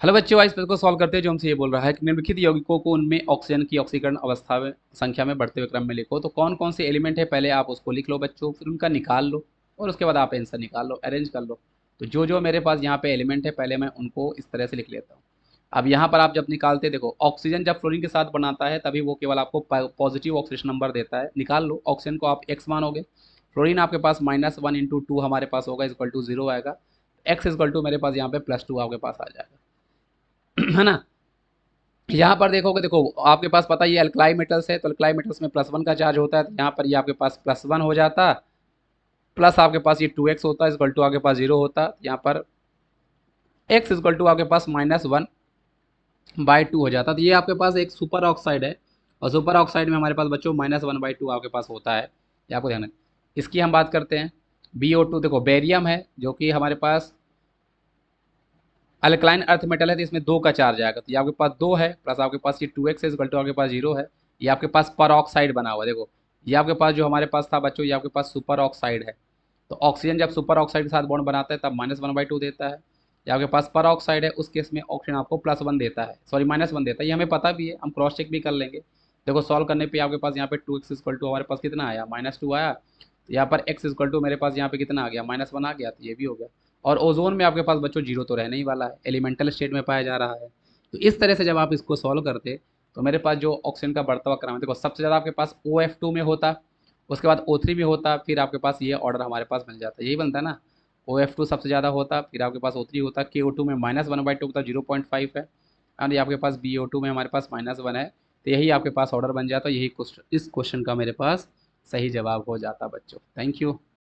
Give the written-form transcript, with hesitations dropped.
Hello बच्चों, आज इस प्रश्न को सॉल्व करते हैं जो हमसे ये बोल रहा है कि निम्नलिखित यौगिकों को उनमें ऑक्सीजन की ऑक्सीकरण अवस्था में संख्या में बढ़ते हुए क्रम में लिखो। तो कौन कौन से एलिमेंट है पहले आप उसको लिख लो बच्चों, फिर उनका निकाल लो और उसके बाद आप आंसर निकाल लो, अरेंज कर लो। तो जो जो मेरे पास यहाँ पे एलिमेंट है पहले मैं उनको इस तरह से लिख लेता हूँ। अब यहाँ पर आप जब निकालते देखो, ऑक्सीजन जब फ्लोरीन के साथ बनाता है तभी वो केवल आपको पॉजिटिव ऑक्सीजन नंबर देता है। निकाल लो, ऑक्सीजन को आप एक्स मानोगे, फ्लोरीन आपके पास -1 × 2 हमारे पास होगा, इक्वल टू 0 आएगा। एक्स इक्वल टू मेरे पास यहाँ पे +2 आपके पास आ जाएगा है ना। यहाँ पर देखोगे, देखो आपके पास पता ही है अल्कलाई मेटल्स है, तो अल्कलाई मेटल्स में +1 का चार्ज होता है, तो यहाँ पर ये आपके पास +1 हो जाता, प्लस आपके पास ये 2x होता है, इक्वल टू आपके पास 0 होता, यहाँ पर x इक्वल टू आपके पास -1/2 हो जाता। तो ये आपके पास एक सुपर ऑक्साइड है, और सुपर ऑक्साइड में हमारे पास बच्चों -1/2 आपके पास होता है, ये आपको ध्यान रखना। इसकी हम बात करते हैं। BO2 देखो बेरियम है, जो कि हमारे पास अल्कलाइन अर्थ मेटल है, तो इसमें 2 का चार्ज आएगा, तो ये आपके पास 2 है, प्लस आपके पास ये 2x है, इक्वल टू आपके पास 0 है। ये आपके पास पर ऑक्साइड बना हुआ है, देखो ये आपके पास जो हमारे पास था बच्चों, ये आपके पास सुपर ऑक्साइड है। तो ऑक्सीजन जब सुपर ऑक्साइड के साथ बॉन्ड बनाता है तब -1/2 देता है। ये आपके पास पर ऑक्साइड है, उस केस में ऑक्सीजन आपको +1 देता है, सॉरी -1 देता है। ये हमें पता भी है, हम क्रॉस चेक भी कर लेंगे। देखो सॉल्व करने पे आपके पास यहाँ पे 2x इक्वल टू हमारे पास कितना आया, -2 आया। तो यहाँ पर x इक्वल टू मेरे पास यहाँ पे कितना आ गया, -1 आ गया, तो ये भी हो गया। और ओजोन में आपके पास बच्चों 0 तो रहने ही वाला है, एलिमेंटल स्टेट में पाया जा रहा है। तो इस तरह से जब आप इसको सॉल्व करते तो मेरे पास जो ऑक्सीजन का बढ़ता हुआ क्रम है, देखो सबसे ज़्यादा आपके पास OF2 में होता, उसके बाद O3 में होता, फिर आपके पास ये ऑर्डर हमारे पास मिल जाता है, यही बनता है ना। OF2 सबसे ज़्यादा होता, फिर आपके पास O3 होता, KO2 में -1/2 मतलब 0.5 है, एंड ये आपके पास BO2 में हमारे पास -1 है। तो यही आपके पास ऑर्डर बन जाता, यही क्वेश्चन, इस क्वेश्चन का मेरे पास सही जवाब हो जाता बच्चों। Thank you.